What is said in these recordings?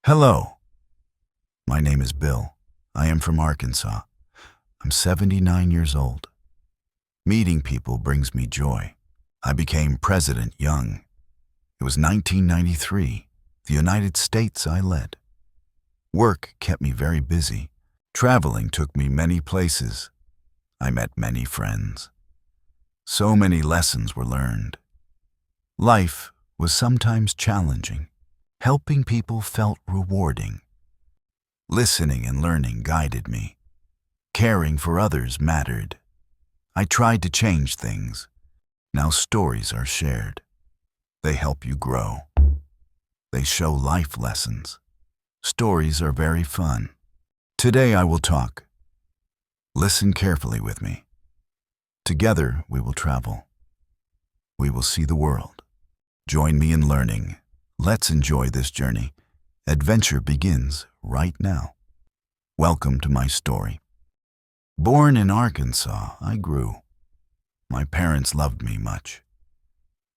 Hello, my name is Bill. I am from Arkansas. I'm 79 years old. Meeting people brings me joy. I became president young. It was 1993. The United States I led. Work kept me very busy. Traveling took me many places. I met many friends. So many lessons were learned. Life was sometimes challenging. Helping people felt rewarding. Listening and learning guided me. Caring for others mattered. I tried to change things. Now stories are shared. They help you grow. They show life lessons. Stories are very fun. Today I will talk. Listen carefully with me. Together we will travel. We will see the world. Join me in learning. Let's enjoy this journey. Adventure begins right now. Welcome to my story. Born in Arkansas, I grew. My parents loved me much.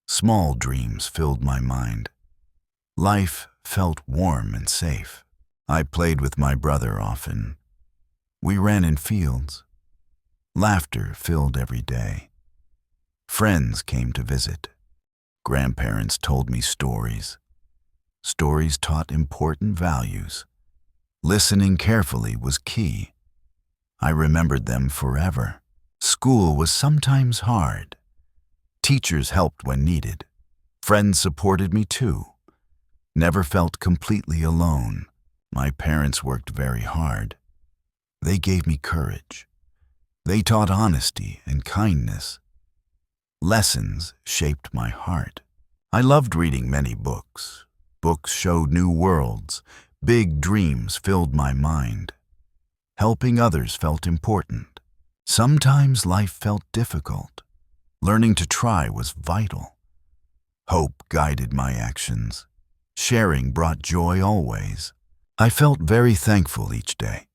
Small dreams filled my mind. Life felt warm and safe. I played with my brother often. We ran in fields. Laughter filled every day. Friends came to visit. Grandparents told me stories. Stories taught important values. Listening carefully was key. I remembered them forever. School was sometimes hard. Teachers helped when needed. Friends supported me too. Never felt completely alone. My parents worked very hard. They gave me courage. They taught honesty and kindness. Lessons shaped my heart. I loved reading many books. Books showed new worlds. Big dreams filled my mind. Helping others felt important. Sometimes life felt difficult. Learning to try was vital. Hope guided my actions. Sharing brought joy always. I felt very thankful each day.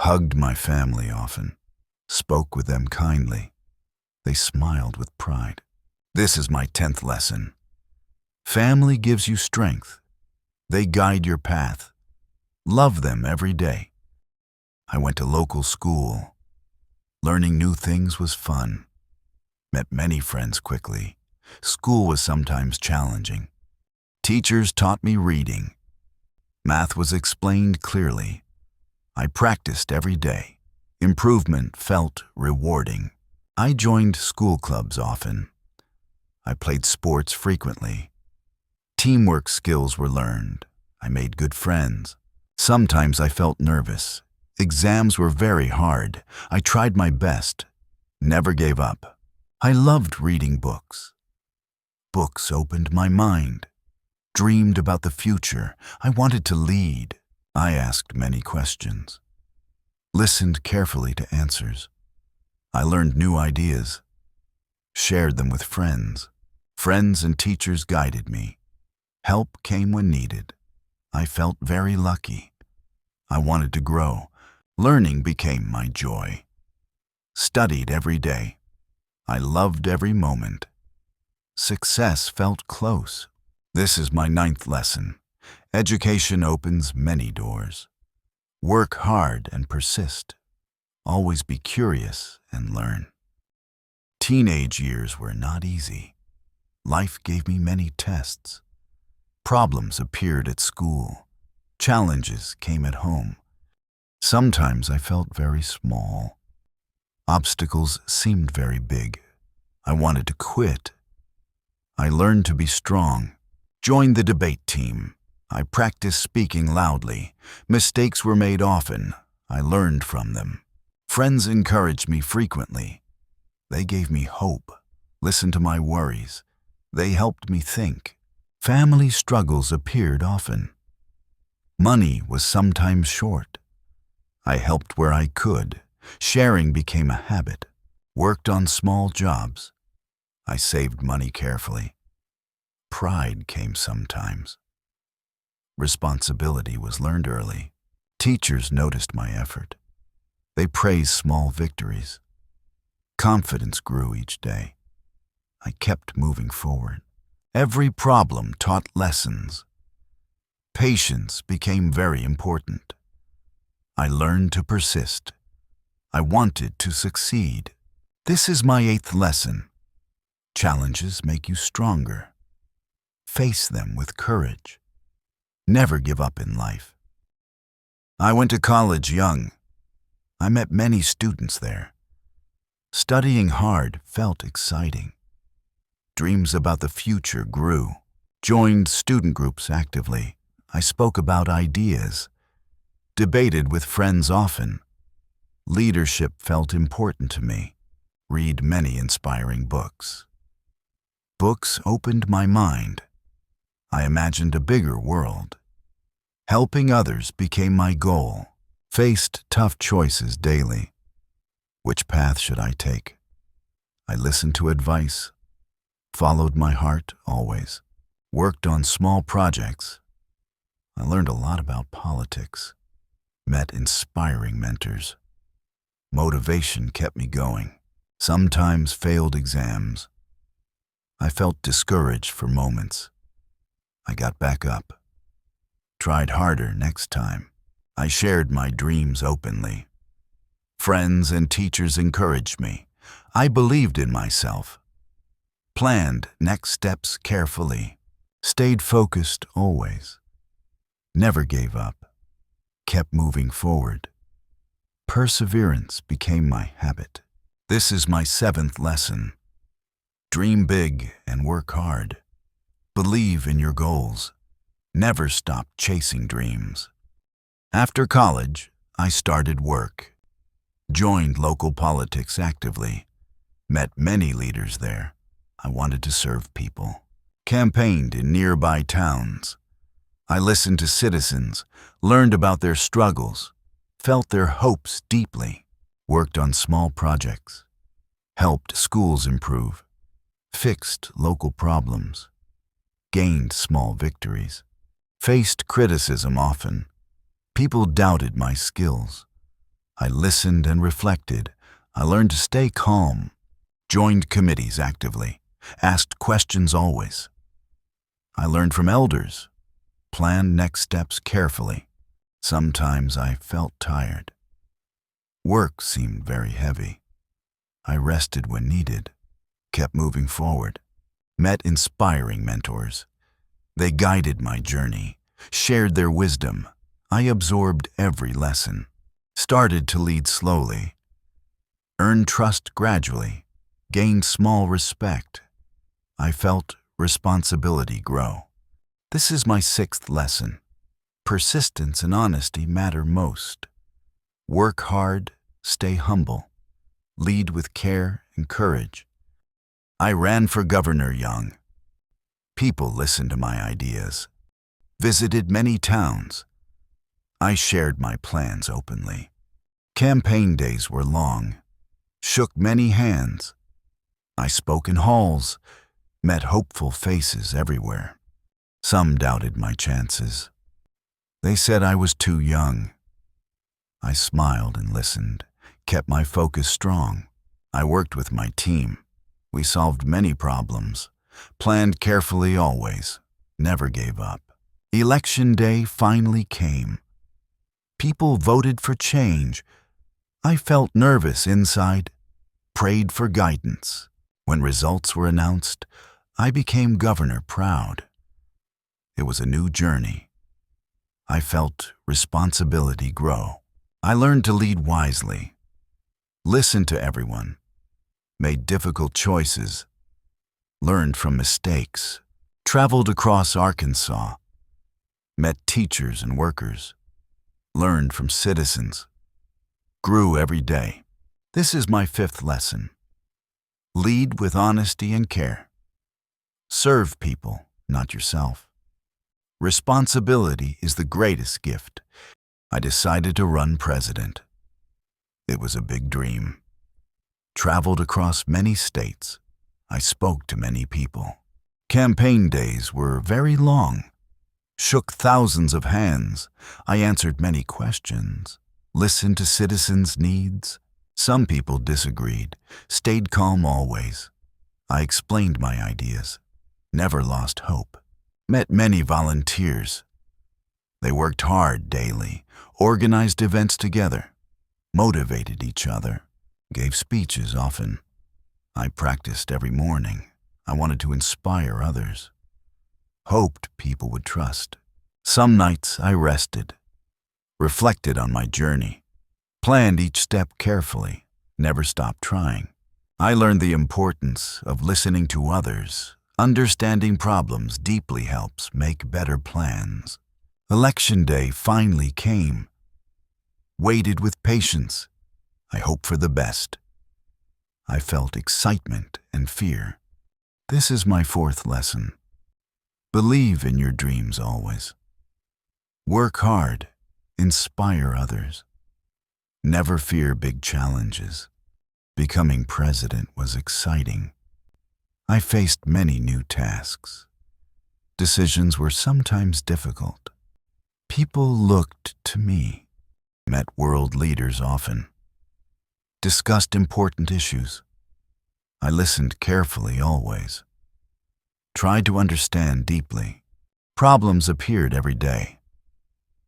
Hugged my family often. Spoke with them kindly. They smiled with pride. This is my 10th lesson. Family gives you strength. They guide your path. Love them every day. I went to local school. Learning new things was fun. Met many friends quickly. School was sometimes challenging. Teachers taught me reading. Math was explained clearly. I practiced every day. Improvement felt rewarding. I joined school clubs often. I played sports frequently. Teamwork skills were learned. I made good friends. Sometimes I felt nervous. Exams were very hard. I tried my best. Never gave up. I loved reading books. Books opened my mind. Dreamed about the future. I wanted to lead. I asked many questions. Listened carefully to answers. I learned new ideas. Shared them with friends. Friends and teachers guided me. Help came when needed. I felt very lucky. I wanted to grow. Learning became my joy. Studied every day. I loved every moment. Success felt close. This is my 9th lesson. Education opens many doors. Work hard and persist. Always be curious and learn. Teenage years were not easy. Life gave me many tests. Problems appeared at school. Challenges came at home. Sometimes I felt very small. Obstacles seemed very big. I wanted to quit. I learned to be strong. Joined the debate team. I practiced speaking loudly. Mistakes were made often. I learned from them. Friends encouraged me frequently. They gave me hope. Listened to my worries. They helped me think. Family struggles appeared often. Money was sometimes short. I helped where I could. Sharing became a habit. Worked on small jobs. I saved money carefully. Pride came sometimes. Responsibility was learned early. Teachers noticed my effort. They praised small victories. Confidence grew each day. I kept moving forward. Every problem taught lessons. Patience became very important. I learned to persist. I wanted to succeed. This is my 8th lesson. Challenges make you stronger. Face them with courage. Never give up in life. I went to college young. I met many students there. Studying hard felt exciting. Dreams about the future grew. Joined student groups actively. I spoke about ideas. Debated with friends often. Leadership felt important to me. Read many inspiring books. Books opened my mind. I imagined a bigger world. Helping others became my goal. Faced tough choices daily. Which path should I take? I listened to advice. Followed my heart always. Worked on small projects. I learned a lot about politics. Met inspiring mentors. Motivation kept me going. Sometimes failed exams. I felt discouraged for moments. I got back up. Tried harder next time. I shared my dreams openly. Friends and teachers encouraged me. I believed in myself. Planned next steps carefully. Stayed focused always. Never gave up. Kept moving forward. Perseverance became my habit. This is my 7th lesson. Dream big and work hard. Believe in your goals. Never stop chasing dreams. After college, I started work. Joined local politics actively. Met many leaders there. I wanted to serve people. Campaigned in nearby towns. I listened to citizens, learned about their struggles, felt their hopes deeply, worked on small projects, helped schools improve, fixed local problems, gained small victories, faced criticism often. People doubted my skills. I listened and reflected. I learned to stay calm, joined committees actively, asked questions always. I learned from elders, planned next steps carefully. Sometimes I felt tired. Work seemed very heavy. I rested when needed, kept moving forward, met inspiring mentors. They guided my journey, shared their wisdom. I absorbed every lesson, started to lead slowly, earned trust gradually, gained small respect. I felt responsibility grow. This is my 6th lesson. Persistence and honesty matter most. Work hard, stay humble, lead with care and courage. I ran for governor young. People listened to my ideas. Visited many towns. I shared my plans openly. Campaign days were long. Shook many hands. I spoke in halls, met hopeful faces everywhere. Some doubted my chances. They said I was too young. I smiled and listened, kept my focus strong. I worked with my team. We solved many problems, planned carefully always, never gave up. Election day finally came. People voted for change. I felt nervous inside, prayed for guidance. When results were announced, I became governor proud. It was a new journey. I felt responsibility grow. I learned to lead wisely, listened to everyone, made difficult choices, learned from mistakes, traveled across Arkansas, met teachers and workers, learned from citizens, grew every day. This is my 5th lesson. Lead with honesty and care. Serve people, not yourself. Responsibility is the greatest gift. I decided to run president. It was a big dream. Traveled across many states. I spoke to many people. Campaign days were very long. Shook thousands of hands. I answered many questions. Listened to citizens' needs. Some people disagreed. Stayed calm always. I explained my ideas. Never lost hope. Met many volunteers. They worked hard daily, organized events together, motivated each other, gave speeches often. I practiced every morning. I wanted to inspire others. Hoped people would trust. Some nights I rested, reflected on my journey, planned each step carefully, never stopped trying. I learned the importance of listening to others. Understanding problems deeply helps make better plans. Election day finally came. Waited with patience. I hoped for the best. I felt excitement and fear. This is my fourth lesson. Believe in your dreams always. Work hard. Inspire others. Never fear big challenges. Becoming president was exciting. I faced many new tasks. Decisions were sometimes difficult. People looked to me. Met world leaders often. Discussed important issues. I listened carefully always. Tried to understand deeply. Problems appeared every day.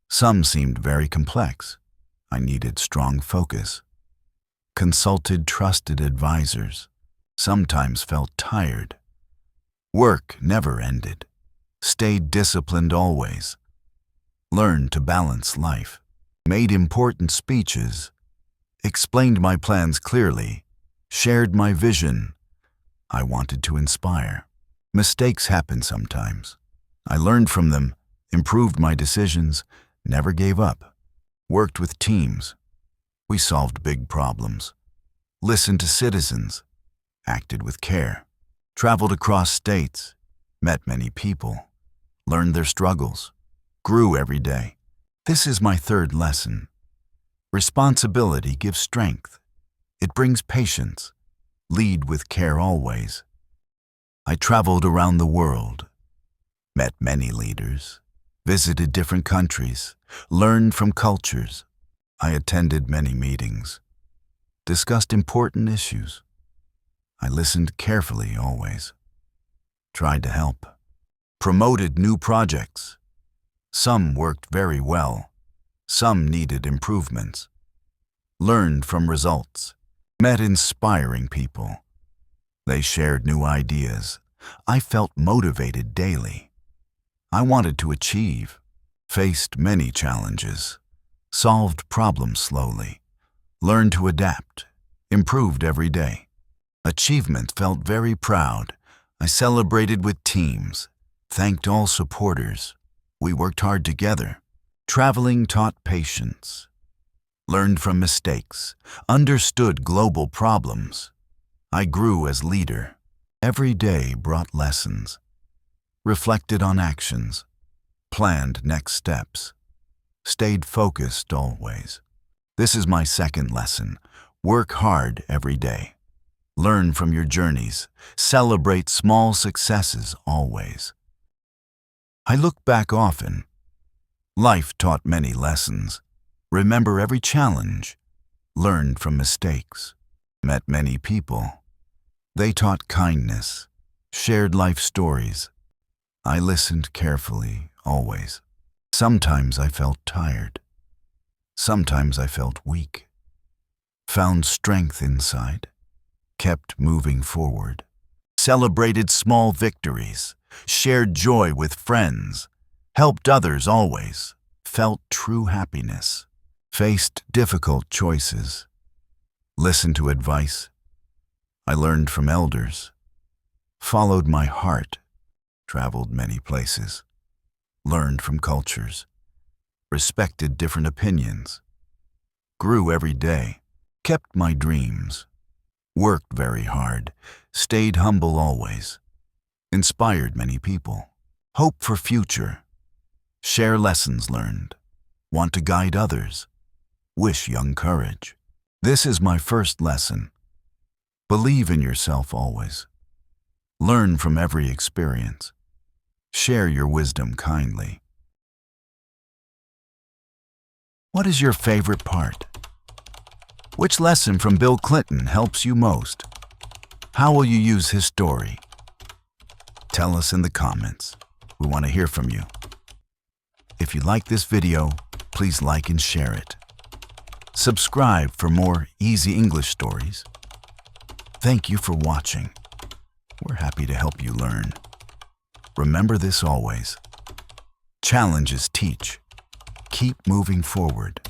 Some seemed very complex. I needed strong focus. Consulted trusted advisors. Sometimes felt tired. Work never ended. Stayed disciplined always. Learned to balance life. Made important speeches. Explained my plans clearly. Shared my vision. I wanted to inspire. Mistakes happen sometimes. I learned from them, improved my decisions, never gave up. Worked with teams. We solved big problems. Listened to citizens. Acted with care. Traveled across states. Met many people. Learned their struggles. Grew every day. This is my third lesson. Responsibility gives strength. It brings patience. Lead with care always. I traveled around the world. Met many leaders. Visited different countries. Learned from cultures. I attended many meetings. Discussed important issues. I listened carefully always. Tried to help. Promoted new projects. Some worked very well. Some needed improvements. Learned from results. Met inspiring people. They shared new ideas. I felt motivated daily. I wanted to achieve. Faced many challenges. Solved problems slowly. Learned to adapt. Improved every day. Achievement felt very proud. I celebrated with teams. Thanked all supporters. We worked hard together. Traveling taught patience. Learned from mistakes. Understood global problems. I grew as leader. Every day brought lessons. Reflected on actions. Planned next steps. Stayed focused always. This is my second lesson. Work hard every day. Learn from your journeys. Celebrate small successes always. I look back often. Life taught many lessons. Remember every challenge. Learned from mistakes. Met many people. They taught kindness. Shared life stories. I listened carefully, always. Sometimes I felt tired. Sometimes I felt weak. Found strength inside. Kept moving forward. Celebrated small victories. Shared joy with friends. Helped others always. Felt true happiness. Faced difficult choices. Listened to advice. I learned from elders. Followed my heart. Traveled many places. Learned from cultures. Respected different opinions. Grew every day. Kept my dreams. Worked very hard. Stayed humble always. Inspired many people. Hope for future. Share lessons learned. Want to guide others. Wish young courage. This is my first lesson. Believe in yourself always. Learn from every experience. Share your wisdom kindly. What is your favorite part? Which lesson from Bill Clinton helps you most? How will you use his story? Tell us in the comments. We want to hear from you. If you like this video, please like and share it. Subscribe for more easy English stories. Thank you for watching. We're happy to help you learn. Remember this always. Challenges teach. Keep moving forward.